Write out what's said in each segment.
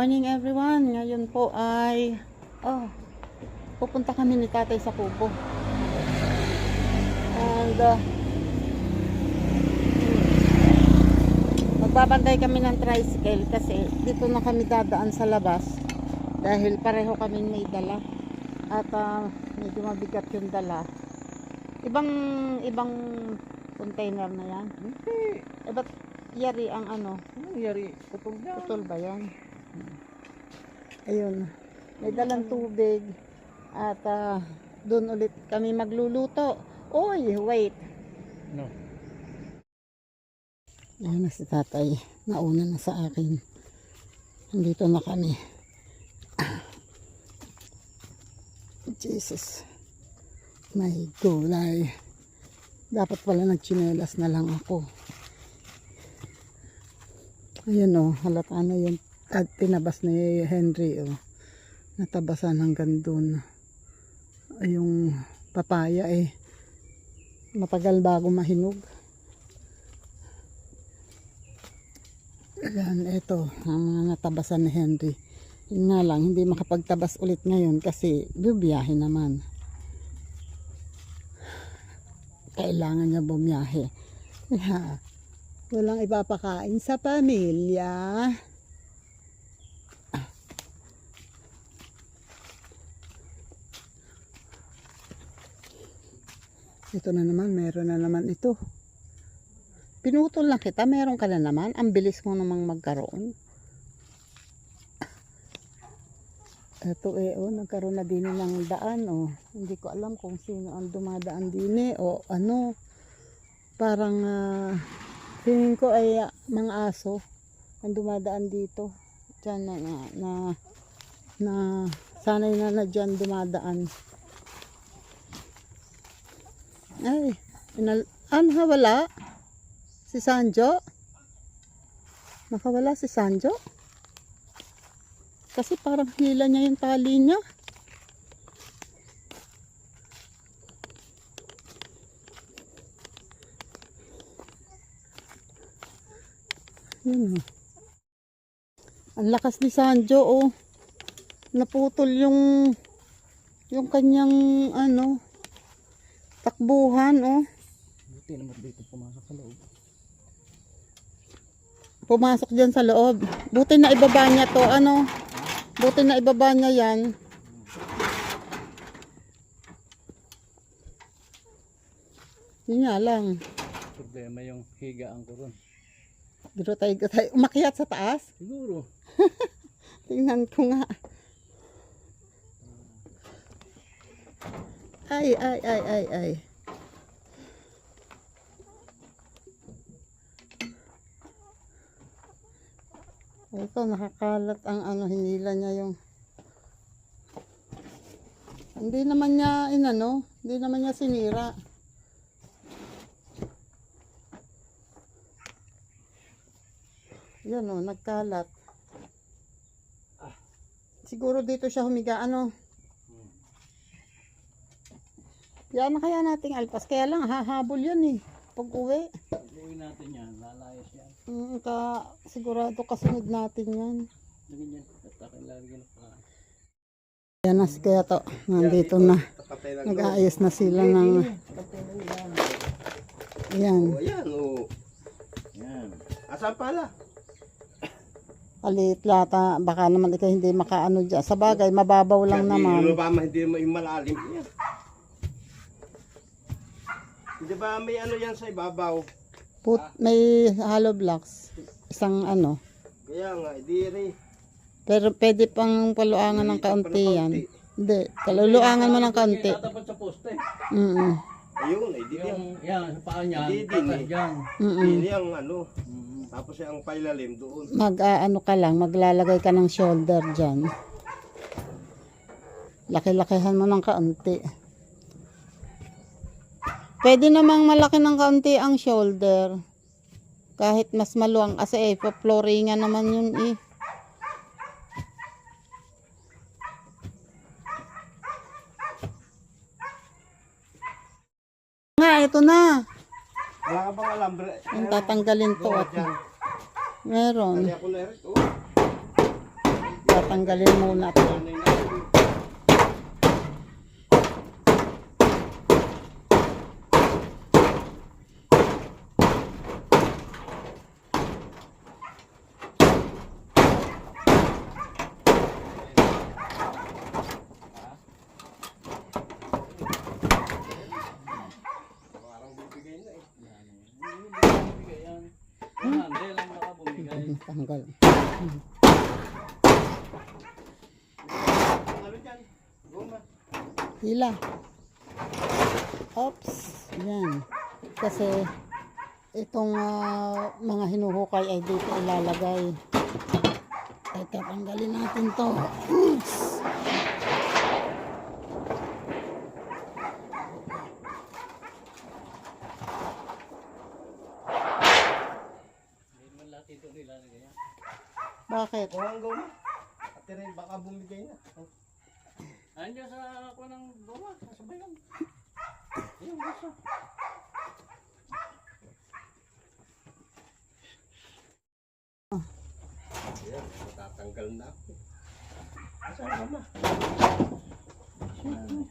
morning everyone. Ngayon po ay pupunta kami ni tatay sa Kubo. And magbabantay kami ng tricycle kasi dito na kami dadaan sa labas dahil pareho kami may dala at medyo mabigat yung dala. Ibang container na yan. Ba't yari ang ano? Yari, putol yan. Putol ba yan? Ayun, may dalang tubig at doon ulit kami magluluto. Oy, wait. No. Ayan na si tatay. Nauna na sa akin. Nandito na kami. Jesus. May gulay. Dapat pala nagtsinelas na lang ako. Ayan o, halata na yun. At tinabas ni Henry o. Natabasan hanggang dun. Yung papaya matagal bago mahinog. Ayan, ito ang mga natabasan ni Henry. Yun nga lang, hindi makapagtabas ulit ngayon kasi bumiyahe naman. Kailangan niya bumiyahe. Yeah. Walang ipapakain sa pamilya. Ito na naman, meron na naman ito. Pinutol lang kita, meron ka na naman. Ang bilis mo namang magkaroon. Ito nagkaroon na din ng daan Hindi ko alam kung sino ang dumadaan din o ano. Parang feeling ko ay mga aso ang dumadaan dito. Diyan na sanay na dyan dumadaan. Ay, wala? Si Sanjo? Nakawala si Sanjo? Kasi parang hila niya yung tali niya. Yun Ang lakas ni Sanjo Naputol yung kanyang takbuhan Buti naman dito pumasok sa loob. Pumasok dyan sa loob. Buti na ibaba niya to Buti na ibaba niya yan. Yun nga lang. Problema yung higaan ko ron. Dito tayo umakyat sa taas. Siguro. Tingnan ko nga. Ay. Ito, nakakalat ang hinila niya yung hindi naman niya hindi naman niya sinira. Yan nagkalat. Siguro dito siya humiga Yan na kaya nating alpas. Kaya lang hahabol yan pag uwi. Uwi natin yan, lalayas yan. Sigurado kasunod natin yan. Lagyan yan, tatakin lalagyan pa. Yan na kaya to. Nandito na. Nag-aayos na sila ng yan. Ayan Yan. Asan pala? Alit lata. Baka naman ikaw hindi makaano dyan. Sa bagay, mababaw lang naman. Hindi malalim yan. Hindi ba may yan sa ibabaw? May hollow blocks. Isang Kaya nga, hindi rin. Pero pwede pang paluangan ng kaunti yan. Hindi, paluluangan mo ng kaunti. Tatapat sa poste. Ayun, hindi Yan, sa paa niyan. Hindi din Yan. Hindi yung Tapos yung pailalim doon. Ka lang, maglalagay ka ng shoulder dyan. Laki-lakihan mo ng kaunti. Pwede namang malaki ng kaunti ang shoulder. Kahit mas maluwang kasi pa-flooringan naman yun ito na. Wala ka bang alambre? Yung tatanggalin to at meron. Kaya ko na rin. tatanggalin muna to. Parang bibigay na eh. Bumigay yan. Hindi lang baka bumigay. Tanggal. Ano dyan? Goma. Hila. Oops. Yan. Kasi itong mga hinuhukay ay dito ilalagay. Ay tatanggalin natin to. Hindi naman lahat ito nilalagay yan. Bakit? Kung ang goma. At rin baka bumigay na. Andiyan sa ako ng goma. Kasabay lang. Ayun, gusto. Ayan, matatanggal na ako. Asan goma?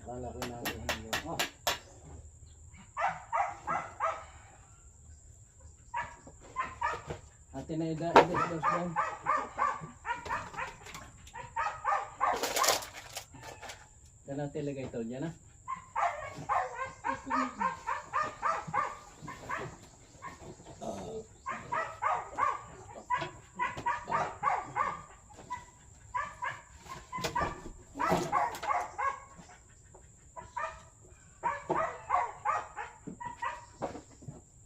Kala ko na ako ng goma. Ate na ida doon. Kaya natin lagay ito dyan ha.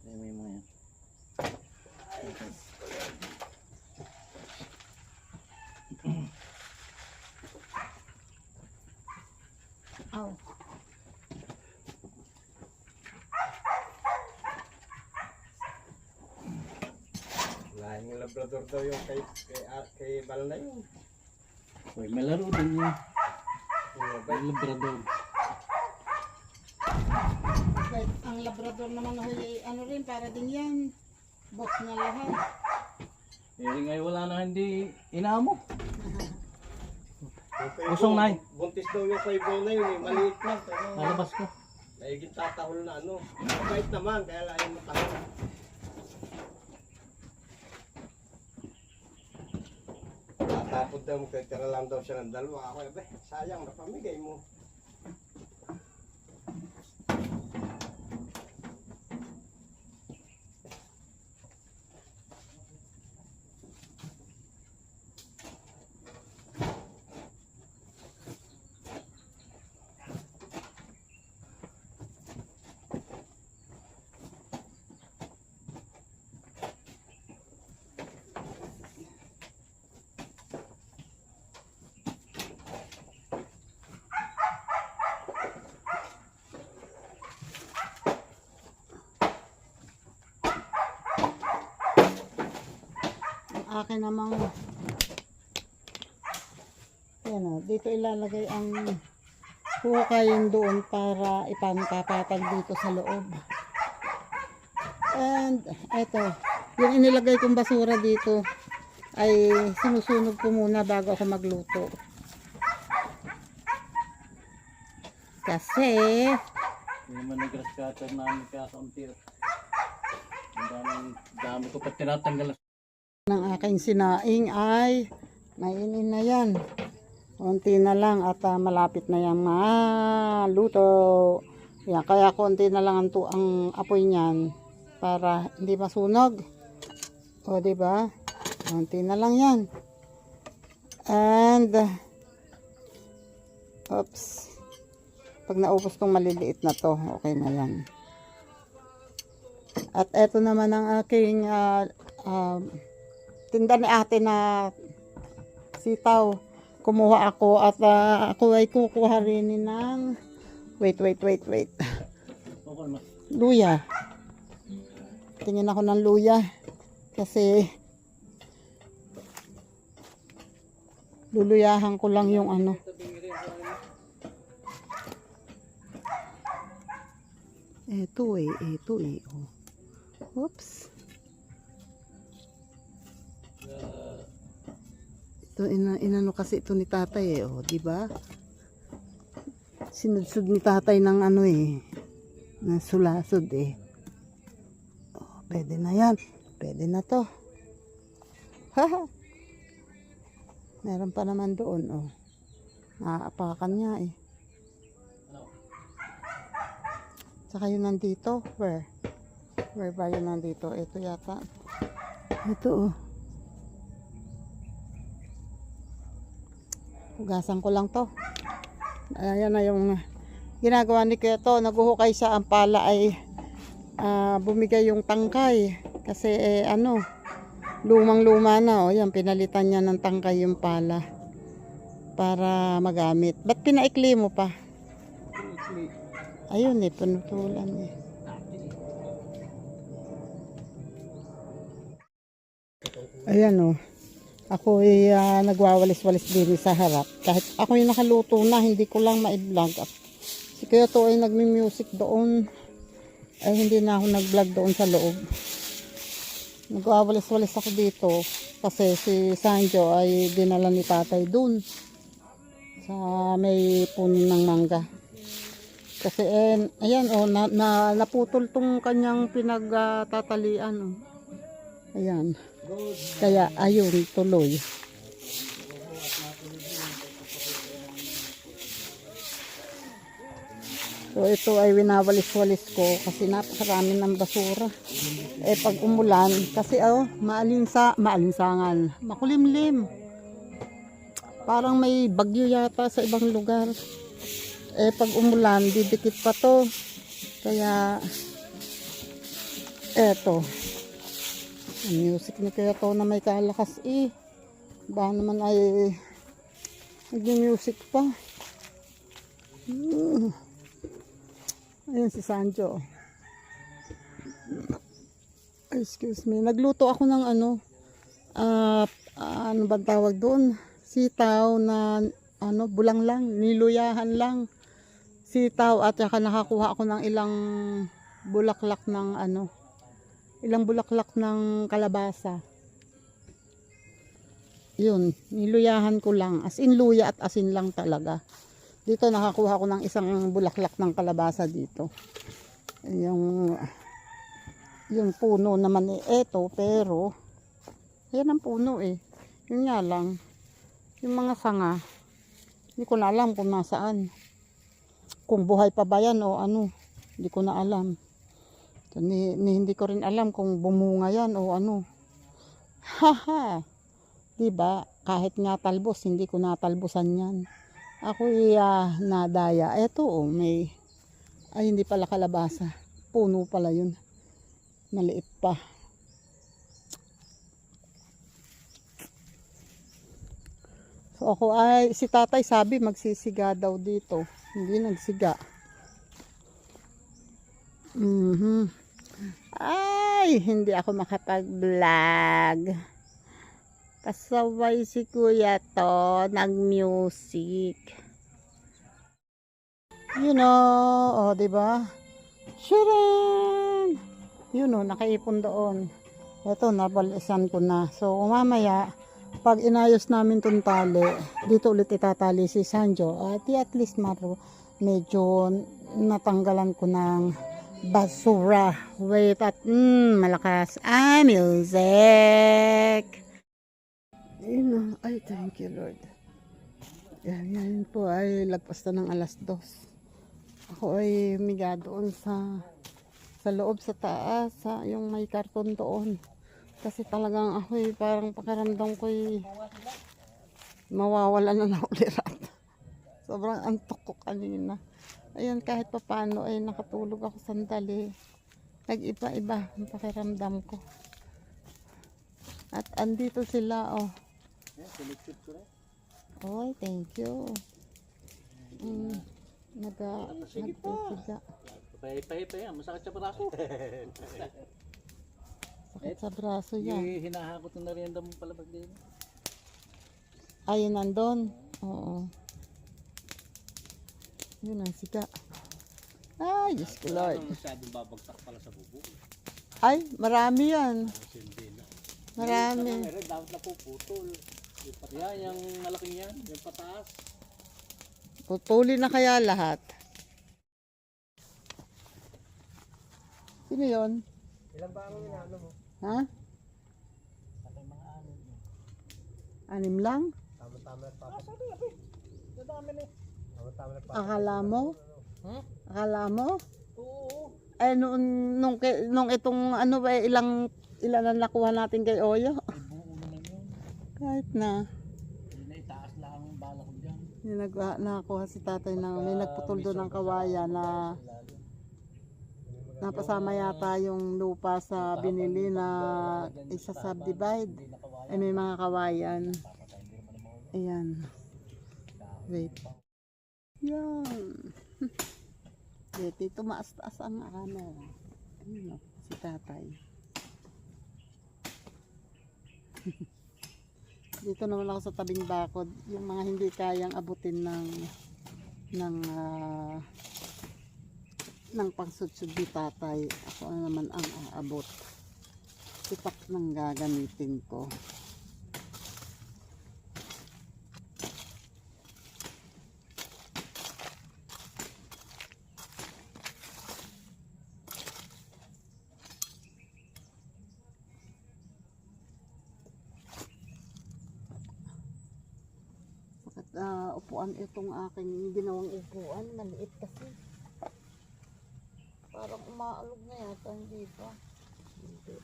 May mo yan. Aw. Lahing labrador daw yung kay Bal na yun. Uy, may laro din yun. Yung May labrador. Wait, ang labrador naman ay ano rin para din yan. Box na lahat. Eh, ngay wala na hindi inaamo. Yung Usong nai. Buntis daw yung kay Bal na yun eh. Maliit lang. Pero Nalabas ko. naigit tatahol na ano. Mabait naman kaya lang yung matahol. Tatapod daw mo kaya tira lang daw siya ng dalawa. Ako sayang napamigay mo. Akin namang yan o, dito ilalagay ang hukayin doon para ipangkapatag dito sa loob. And eto, yung inilagay kong basura dito ay sinusunog ko muna bago ako magluto. Kasi Hindi naman nag-grass cutter namin kakaunti. Ang dami ko pa tinatanggal. ng aking sinaing ay mainin na yan. Konti na lang at malapit na yan maluto. Yan, kaya konti na lang ang apoy niyan para hindi masunog. O, diba? Konti na lang yan. And oops. Pag naubos tong maliliit na to, okay na yan. At eto naman ang aking tinda ni ate na sitaw. Kumuha ako at ako ay kukuha rin ng wait. Okay na. Luya. Tingin ako ng luya kasi luluyahan ko lang yung ano. Ito eh. Oh. Oops. Ito, inano kasi ito ni tatay eh, oh, di ba? Sinudsud ni tatay ng ano eh, ng sulasod eh. Oh, pwede na yan. Pwede na to. Haha. Meron pa naman doon, oh. Naaapakan niya eh. Saka yun nandito. Where? Where ba yun nandito? Ito yata. Ito oh. Hugasan ko lang to. Ayan na yung ginagawa ni Kuya to. Naguhukay siya. Ang pala ay bumigay yung tangkay. Kasi ano, lumang-luma na. O yan, pinalitan niya ng tangkay yung pala. Para magamit. Ba't pinaikli mo pa? Ayun eh, panutulan eh. Ayan oh. Ako ay nagwawalis-walis din sa harap. Kahit ako yung nakaluto na, hindi ko lang ma-vlog. Si Kuya to ay nagmi-music doon. Ay hindi na ako nag-vlog doon sa loob. Nagwawalis-walis ako dito. Kasi si Sanjo ay dinala ni tatay doon. Sa may puno ng mangga. Kasi ayan oh, naputol tong kanyang pinagtatalian oh. Ayan. Kaya ayun, tuloy. So ito ay winawalis-walis ko kasi napakarami ng basura. Pag umulan, kasi maalinsangan, makulimlim. Parang may bagyo yata sa ibang lugar. Pag umulan, didikit pa to. Kaya eto. Ang music ni Kuya to na may kalakas eh. Ba naman ay nag-music pa. Ayun si Sanjo. Excuse me. Nagluto ako ng ano ba tawag doon? Sitaw na ano, bulang lang, niluyahan lang. Sitaw at saka nakakuha ako ng ilang bulaklak ng ano, ilang bulaklak ng kalabasa. Yun, niluyahan ko lang. As in luya at asin lang talaga. Dito nakakuha ko ng isang bulaklak ng kalabasa dito. Yung puno naman eh eto, pero yan ang puno eh. Yun nga lang. Yung mga sanga, hindi ko na alam kung nasaan. Kung buhay pa ba yan o ano, hindi ko na alam. So, hindi ko rin alam kung bumunga yan o ano. Haha! Diba? Kahit nga talbos, hindi ko natalbosan yan. Ako nadaya. Eto oh, may, ay hindi pala kalabasa. Puno pala yun. Maliit pa. So ako ay, si tatay sabi magsisiga daw dito. Hindi nagsiga. Ay, hindi ako makapag-vlog. Pasaway si Kuya to, nag-music. You know, oh, diba? Sharon! You know, nakaipon doon. Ito, nabalisan ko na. So, mamaya, pag inayos namin itong tali, dito ulit itatali si Sanjo. At least medyo natanggalan ko ng basura. Wait at malakas. Music! Ay, thank you Lord. Yan po ay lagpas na ng 2:00. Ako ay humiga doon sa loob sa taas, yung may karton doon. Kasi talagang ako ay parang pakiramdam ko ay mawawala na ulirat. Sobrang antok ko kanina. Ayan, kahit pa paano ay nakatulog ako sandali. Nag-iba-iba ang pakiramdam ko. At andito sila, oh. Oh, thank you. Nagsiga. Pahay-pahay yan, masakit sa braso. Sakit sa braso yan. Hinahakot ng merienda mo palabag din. Ayun nandun. Oo. Yun ang siga. Ay, Diyos ko Lord. Masyadong babagsak pala sa bubo. Ay, marami yan. Marami. Meron, dapat na puputol. Yan, yung malaking yan, yung pataas. Putuli na kaya lahat? Sino yun? Ilan ba ang inaano mo? Ha? At yung mga ano yun. 6 lang? Tama-tama na Ah, sabi, abi. Nadami na eh. Tama-tama na Akala mo? Akala mo? Oo. Eh, nung itong ano ba, ilan na nakuha natin kay Oyo? Ay, buo naman yun. Kahit na. Hindi na itaas lang ang bala ko dyan. Yung nakakuha si tatay ng, may nagputol doon ng kawayan na napasama yata yung lupa sa binili na isa subdivide. Hindi nakawayan. Eh, may mga kawayan. Papatay, hindi naman ang mga Ayan. Wait. Yan. Dito, tumaas-taas ang ano. Ayun, si tatay. Dito naman ako sa tabing bakod. Yung mga hindi kayang abutin ng pangsudsud ni tatay. Ako naman ang aabot. Ipak ng gagamitin ko. Upuan itong aking ginawang upuan. Maliit kasi. Parang umaalog na yata. Hindi pa. Hindi.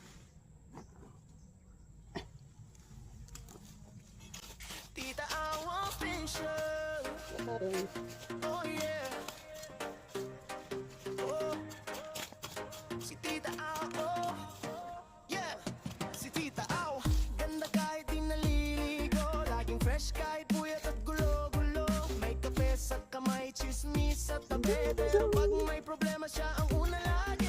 Tita Awa Official. Oh yeah. Oh. Si Tita Awa. Yeah. Si Tita Awa. Ganda kahit di naliligo. Laging fresh kahit puyat at gulo-gulo. May kape sa kamay, chismis at tabi. Pero pag may problema siya ang una lagi.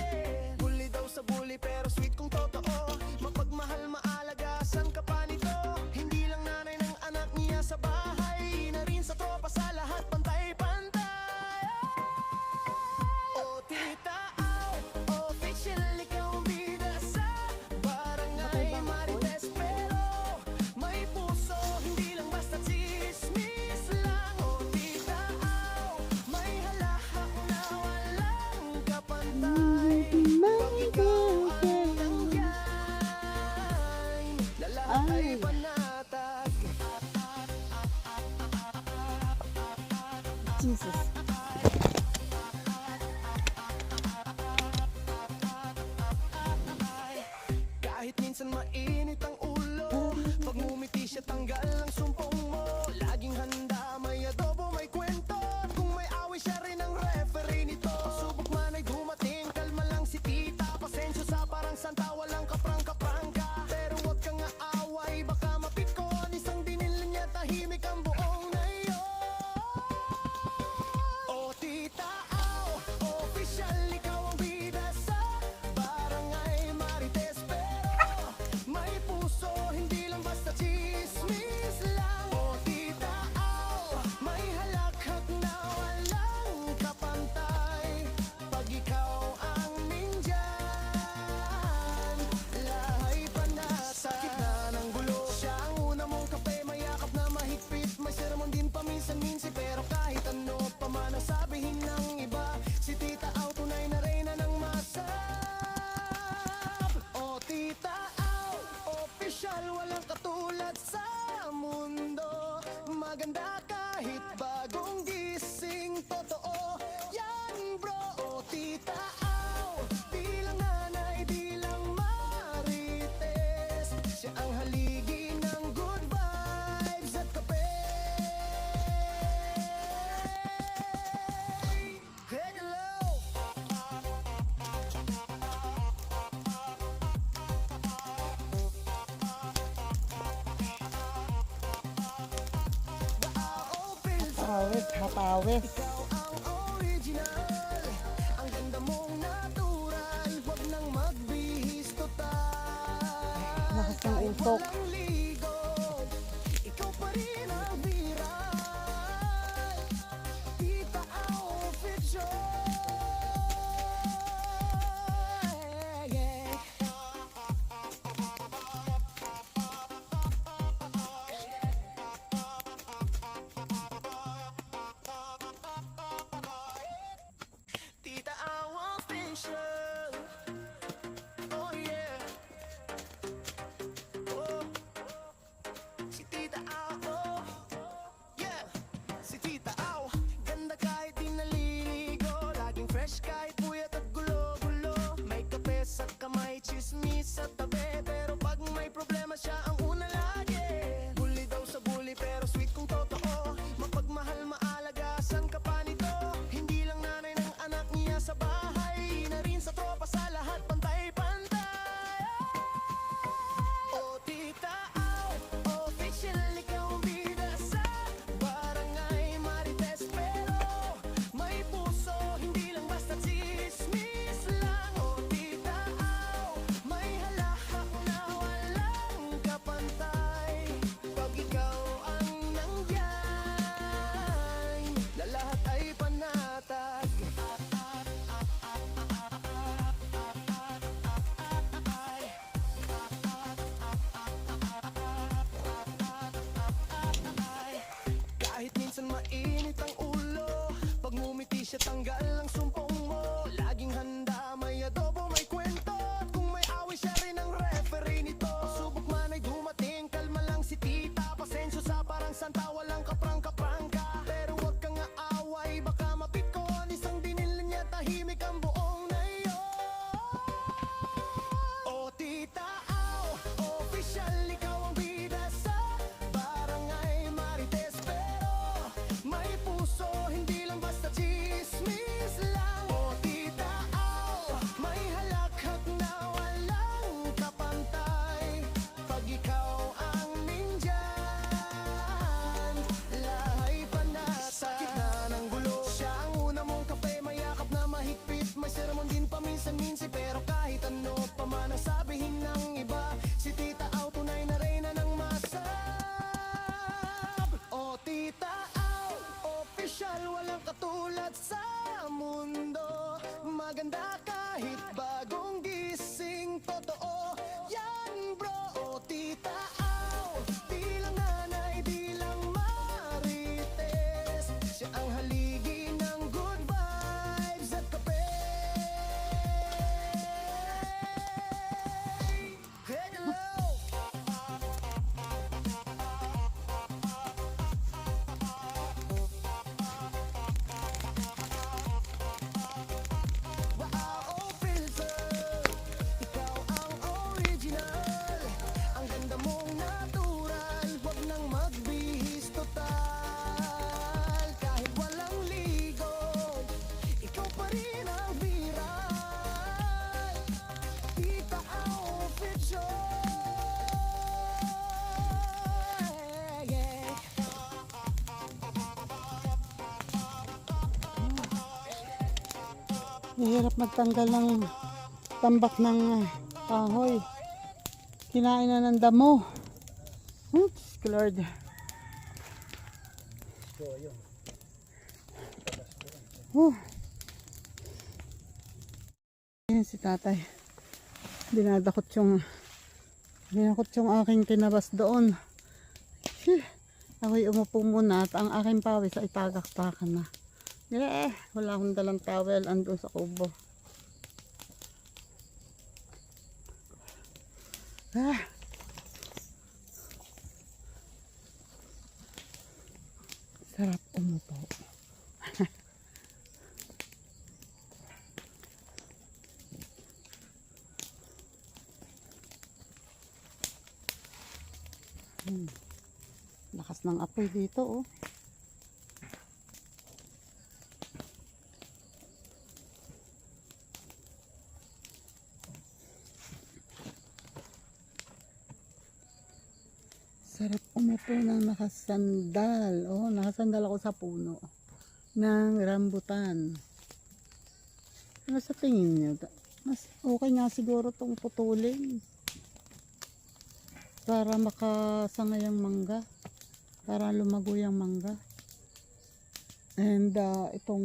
Bully daw sa bully pero sweet kung totoo. Mapagmahal maalagasan ka pa nito. Hindi lang nanay ng anak niya sa bahay. Na rin sa tropa sa lahat pantay-pantay. Oh Tita Aw, official ikaw ang bida sa barangay Marites. Pero may puso, hindi lang basta chismis lang. Oh Tita Aw, may halahak na walang kapantay. Pag ikaw ang nandiyan, lahat ay panatag. Jesus. Kahit minsan mainit ang ulo, pag ngumiti siya tanggal ang sumpong mo. Laging handa, may adobo, may kwento. Kung may away siya rin ang referee nito. Subok man ay dumating, kalma lang si tita. Pasensyo sa parang santa, walang kaprang-kaprangka. Pero wag kang aaway, baka mapikon. Isang dinil niya, tahimik ang buong nayon. Oh Tita Aw, official ikaw ang bida sa barangay Marites. Pero may puso, hindi lang basta chismis lang. Oh Tita Aw, may halakhak na walang kapantay. Pag ikaw ang nindyan, lahay panatag. Sa gitna ng gulo, siya ang una mong kape. Mayakap na mahigpit, may sermon din paminsan-minsan. Pero kahit ano pa man ang sabihin ng iba, si Tita Aw tunay na reyna ng masarap. Oh Tita Aw, official walang katulad sa mundo. Maganda kahit bagong gising, totoo yan bro. Oh Tita Aw, di lang nanay, di lang marites. Siya ang haligi ng good vibes at kape. Hello! Awit, hatawis. Ikaw ang original. Ang ganda mong natural. Huwag nang magbihis total. Lakas ng Kahit usok. walang ligot, ikaw pa rin ang viral. Tita Aw official. Yeah. tanggal ang sumpong mo. Laging handa, may adobo, may kwento. At kung may away, siya rin ang referee nito. Subok man ay dumating, kalma lang si tita. Pasensyo sa parang santa, walang kaprang-kaprangka. Pero wag kang aaway, baka mapikon. Isang dinil niya, tahimik ang buong nayon. O tita, aw, official, ikaw ang bida sa barangay Marites. Pero may puso, hindi lang basta chismis lang. O tita, aw, may halakhak na walang kapantay. Pag ikaw ang nindyan, lahay panatag. Sa gitna ng gulo, siya ang una mong kape. Mayakap na mahigpit, may sermon din paminsan-minsi. Pero kahit ano pa man ang sabihin ng iba, si tita Aw tunay na reyna ng masab. O tita Aw, official, walang katulad sa mundo. Maganda kahit bagong gising, totoo yan bro. O tita Aw, di lang nanay, di lang marites. Siya ang haligi ng good vibes at kape. Hello! Wow, filter, ikaw ang original. Ang ganda mong natural, wag nang magbihis total. Kahit walang ligo, ikaw pa rin ang viral. Tita ang official. Yeah. Mahirap magtanggal ng tambak ng kahoy. Kinain na ng damo. Oops, Lord. Ayan si tatay. Dinadakot yung aking tinabas doon. Ako'y umupo muna at ang aking pawis ay tagaktakan na. Wala akong dalang towel andun sa kubo. Sarap umupo. Lakas ng apoy dito, oh. Sarap umupo ng nakasandal. Oh, nakasandal ako sa puno ng rambutan. Ano sa tingin niyo? Mas okay nga siguro tong putulin para makasangay ang mangga, para lumago yung mangga. And itong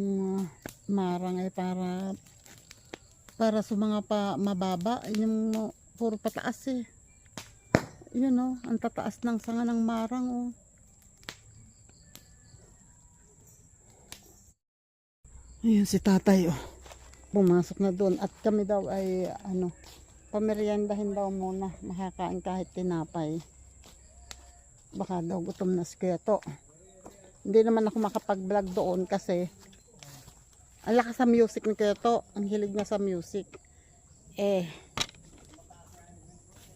marang ay para sa mga mababa, yung puro pataas eh. Yun oh, ang tataas ng sanga ng marang oh. Ayun si tatay oh. Pumasok na doon at kami daw ay pameryendahin daw muna, makakain kahit tinapay. Baka daw gutom na si Keto. Hindi naman ako makapag-vlog doon kasi ang lakas sa music ni Keto, ang hilig niya sa music.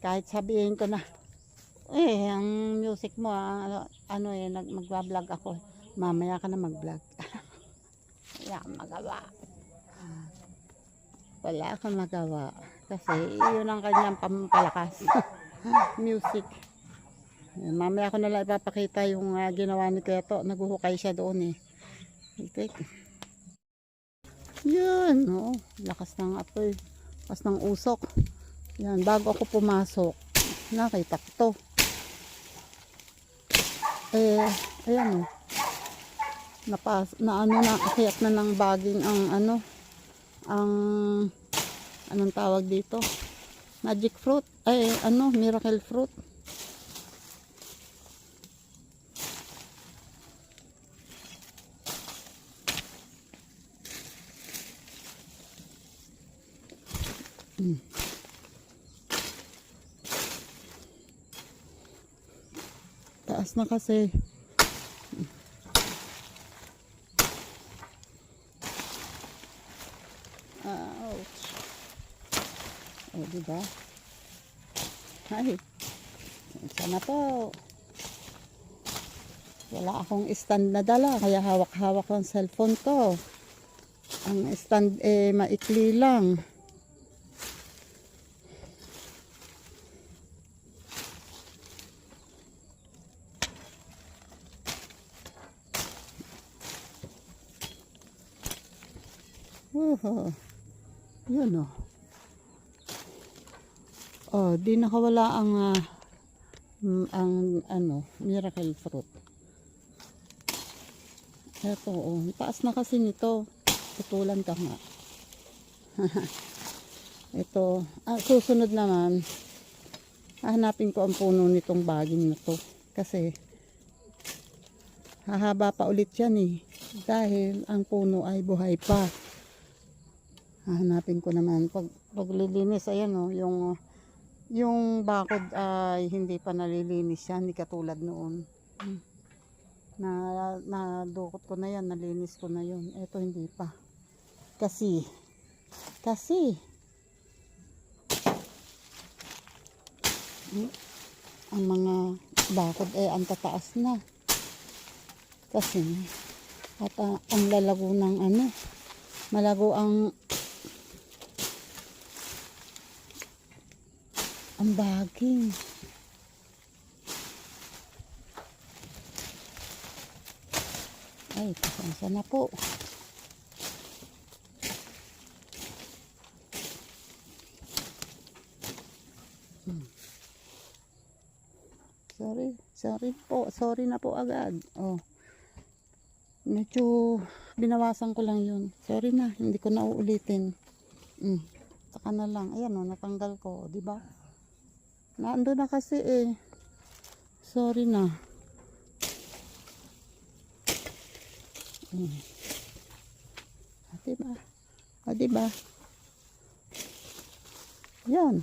Kahit sabihin ko na ang music mo magba-vlog ako. Mamaya ka na mag-vlog. Wala akong magawa. Wala akong magawa. Kasi yun ang kanyang pampalakas. Music. Mamaya ko na lang ipapakita yung ginawa ni Keto. Naguhukay siya doon eh. Yun. Oh, lakas ng apoy. Lakas ng usok. Yan. Bago ako pumasok, nakita ko to. Ayan oh. Nakiyat na ng baging ang anong tawag dito? Magic fruit. Miracle fruit. Taas na kasi. Ouch. O, diba? Ay. Sana po. Wala akong stand na dala, kaya hawak-hawak ang cellphone ko. Ang stand maikli lang. Yun oh. Oh, di nakawala ang miracle fruit. Eto oh, taas na kasi nito. Tutulan ka nga. Ito, susunod naman, hahanapin ko ang puno nitong baging na to. Kasi, hahaba pa ulit yan eh. Dahil ang puno ay buhay pa. Hahanapin ko naman. Paglilinis, ayan o, yung bakod ay hindi pa nalilinis yan. Hindi katulad noon. Nadukot ko na yan, nalinis ko na yun. Ito hindi pa. Kasi, ang mga bakod ang tataas na. Kasi, at ang lalago ng malago ang baging. Ay, pasensya na po. Sorry na po agad. Oh. Medyo binawasan ko lang yun. Sorry na, hindi ko na uulitin. Saka na lang. Ayan o, natanggal ko. Diba? Naando na kasi eh. Sorry na. Diba? Diba? Yan.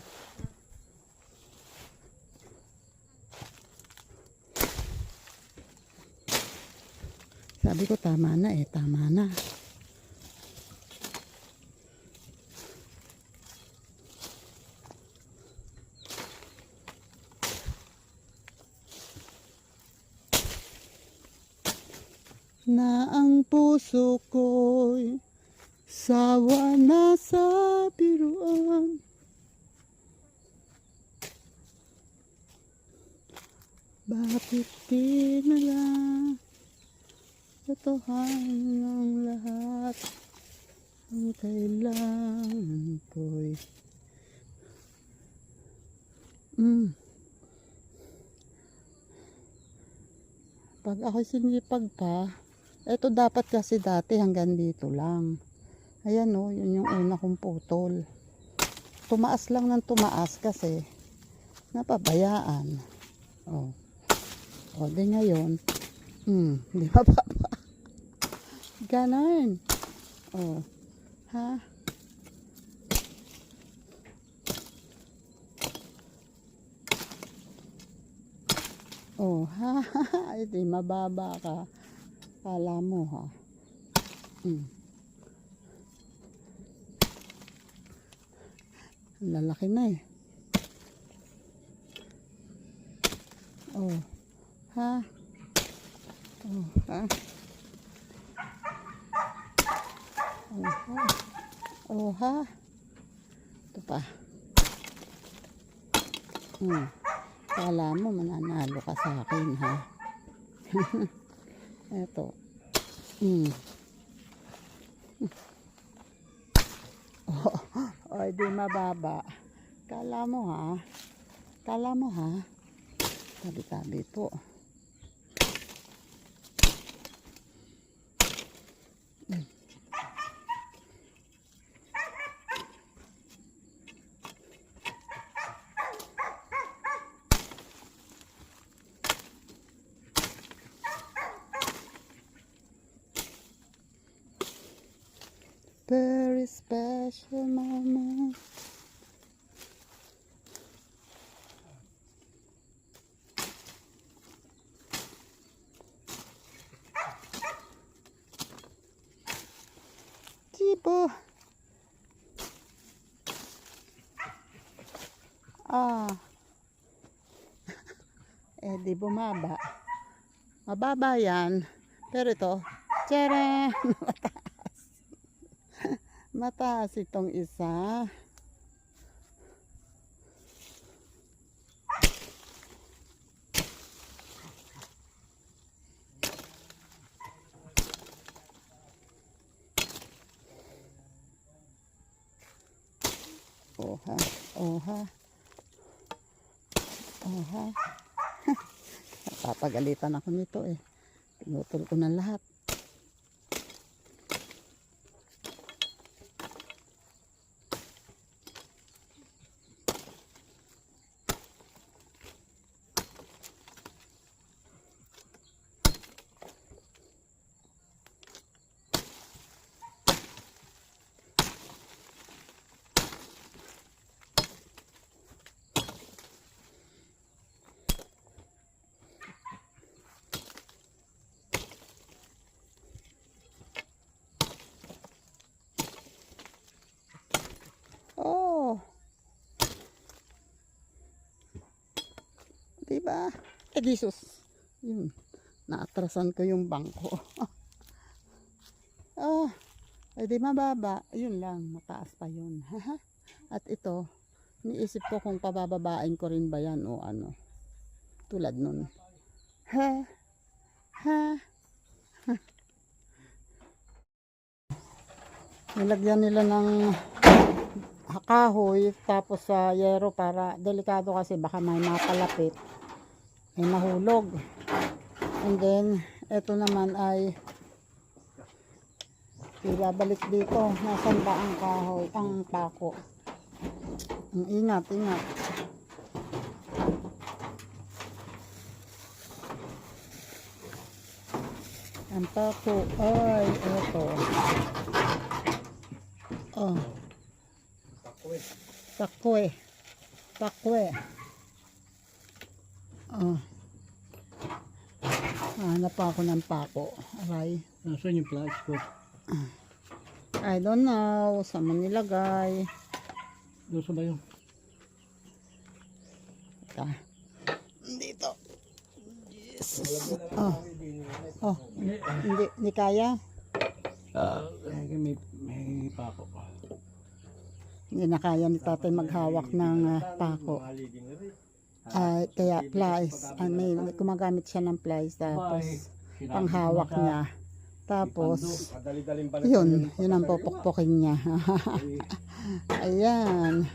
Sabi ko tama na eh, tama na. Na ang puso ko'y sawa na sa biruan. Bakit di na lang totohanan ng lahat ang kailangan ko'y pag ako'y sinipag pa, eto dapat kasi dati hanggang dito lang. Ayan o, yun yung una kong putol. Tumaas lang ng tumaas kasi napabayaan. O di ngayon, di ba pa? Ganon. Oh. Ha? Oh, ha? Ay, di mababa ka. Kala mo, ha? Lalaki na eh. Oh. Ha? Oh, ha? Oh, ha? Ito pa. Kala mo mananalo ka sa akin, ha? Ito. Di mababa. Kala mo, ha? Kala mo, ha? Tabi-tabi po. Very special moment Ah. Eh, di bumaba. Mababa yan. Pero ito, tcharan! Mataas. Mataas itong isa. Oha, oha. Oha. Papagalitan ako nito eh. Pinutol ko na lahat. Oh. Diba? Eh, Jesus. Yun. Naatrasan ko yung bangko. Oh. Eh, di mababa. Yun lang. Mataas pa yun. At ito, iniisip ko kung pabababain ko rin ba yan o ano. Tulad nun. Ha? Ha? Nilagyan nila ng kahoy tapos sa yero para delikado kasi baka may mapalapit ay mahulog. And then ito naman ay ibabalik dito. Nasaan ba ang kahoy, ang pako? Ingat, ingat. Ang pako ay ito. Oh. Pakwe. Pakwe. Oh. Hanap pa ako ng pako. Aray. Nasaan yung flash ko? I don't know. Saan man nilagay? Doon sa ba yun? Ito. Dito. Jesus. Oh. Oh. Hindi kaya? May pako. Hindi na kaya ni tatay maghawak ng pako. Kaya plies. May gumagamit siya ng plies. Tapos panghawak niya. Tapos yun ang pupukpukin niya. Ayan.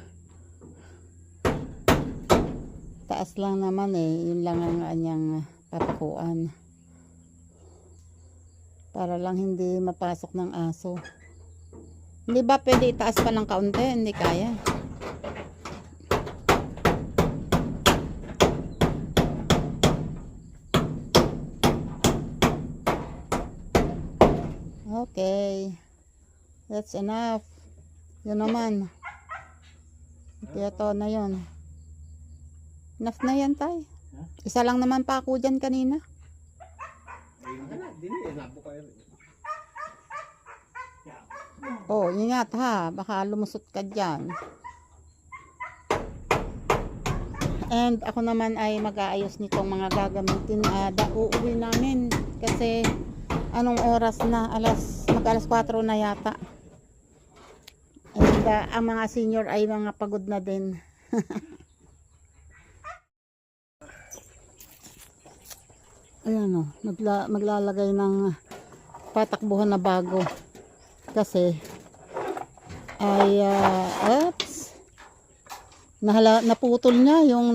Taas lang naman eh. Yun lang ang kanyang papakuan. Para lang hindi mapasok ng aso. Hindi ba pwede itaas pa ng kaunti? Hindi kaya. Okay. That's enough. Yun naman. Kaya to na yun. Enough na yan, tay. Isa lang naman pa ako dyan kanina. Oh, ingat ha. Baka lumusot ka dyan. And ako naman ay mag-aayos nitong mga gagamitin. Uuwi namin. Kasi anong oras na? Mag-alas 4 na yata. And ang mga senior ay mga pagod na din. Ayan o. Maglalagay ng patakbuhan na bago. Kasi ay naputol niya yung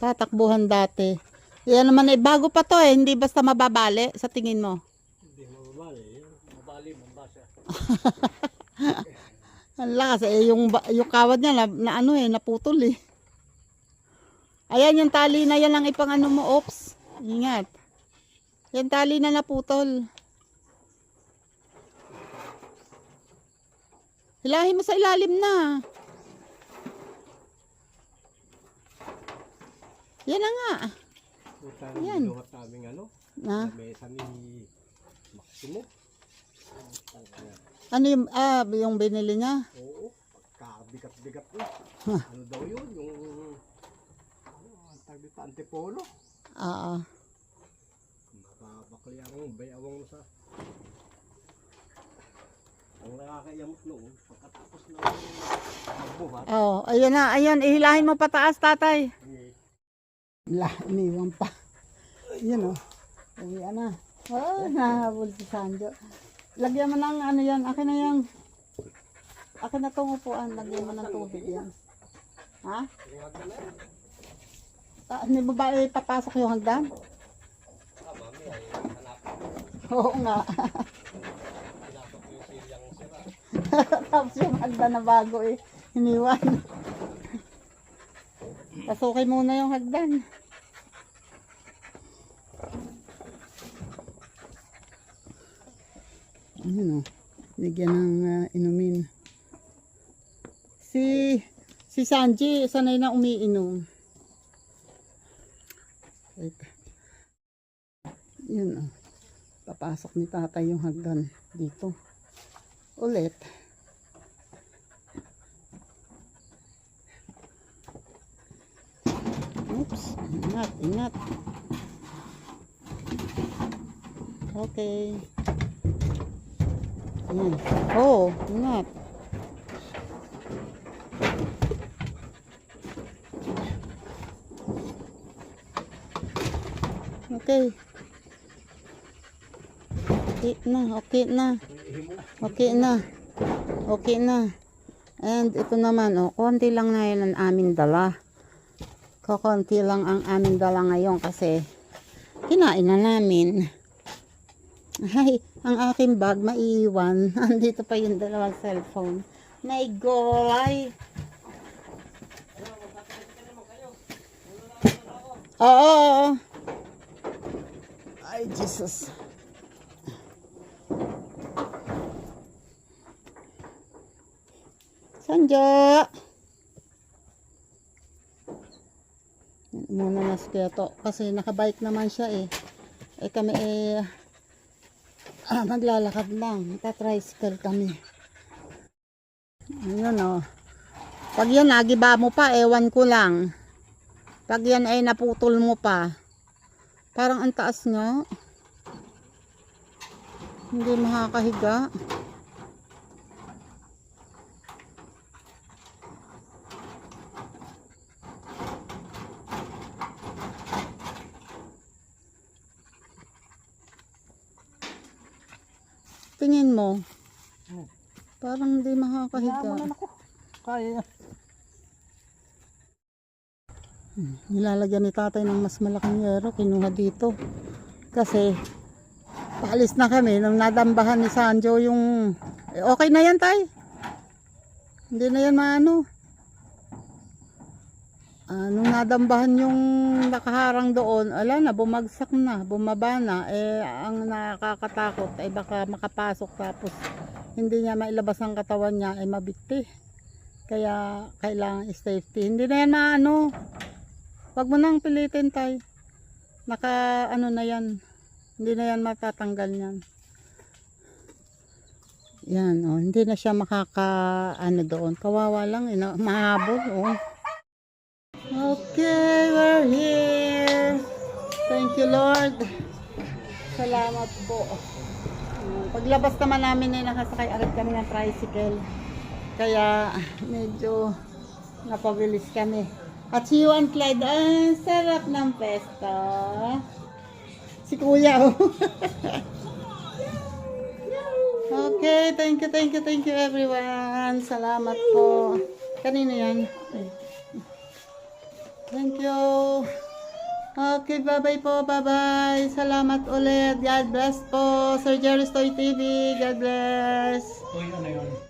tatakbuhan dati. Yan naman bago pa to hindi basta mababali sa tingin mo. Hindi mababali. Mabali, mambasa. Ang lakas yung kawad niya naputol eh. Ayan yung tali na yan lang ipang mo, oops. Ingat. Yan tali na naputol. Hilahin mo sa ilalim na. Yan na nga. Yan. Naming Na? mesa ni Maximo. Ano yung binili niya? Oo, pagkabigat-bigat na. Ano daw yun? Yung, ang tawag dito, antipolo. Ah, Mababakli ang bayawang sa... Ang nakakayamot noon, pagkatapos na magbuhat, ayun na, ayun, ihilahin mo pataas, tatay. eh, Iniwan pa. Yun uwi na. Nahabol si Sanjo. Lagyan mo ng ano yan, akin na yan. Akin na itong upuan, lagyan mo ng tubig yan. Ha? tingad na yan. Hindi mo ba papasok yung hagdan? Mami, ay hanapin. Oo nga. Pinasok ko yung silyang sira. Tapos yung hagdan na bago iniwan. Pasukin muna yung hagdan. Ayun bigyan ng inumin. Si Sanji, sanay na umiinom. Wait. Yun papasok ni tatay yung hagdan dito. Ulit. Oops, ingat. Okay. Ayan. Oh, ingat. Okay. Okay na. And ito naman, konti lang na yun ang aming dala. Konti lang ang aming dala ngayon kasi kinain na namin. Ay, ang aking bag maiiwan. Andito pa yung dalawang cellphone. My God! Oo. Ay, Jesus. Sanjo! Muna na si Keto kasi nakabike naman siya kami maglalakad lang, tricycle kami. Ayun pag yan nagiba mo pa, ewan ko lang. Pag yan ay naputol mo pa, parang ang taas nga, hindi makakahiga. Tingin mo. Parang hindi makakahiga. Kaya. Nilalagyan ni tatay ng mas malaking yero. Kinuha dito. Kasi, paalis na kami. Nung nadambahan ni Sanjo yung... okay na yan, tay. Hindi na yan maano. Nung nadambahan yung nakaharang doon, ala na, bumagsak na, bumaba na. Ang nakakatakot ay baka makapasok tapos hindi niya mailabas ang katawan niya ay mabikti. Kaya kailangan safety. Hindi na yan maano. Wag mo nang pilitin, tay. Naka ano na yan. Hindi na yan matatanggal yan. Yan, hindi na siya ano doon. Kawawa lang, mahabol, Okay, we're here. Thank you, Lord. Salamat po. Paglabas naman namin ay nakasakay agad kami ng tricycle. Kaya medyo napabilis kami. At si Juan Clyde, sarap ng pesta. Si Kuya, Okay, thank you everyone. Salamat po. Kanino yan? Thank you. Okay, bye-bye po. Bye-bye. Salamat ulit. God bless po. Sir Jerry's Toy TV. God bless. Uy, ano yun?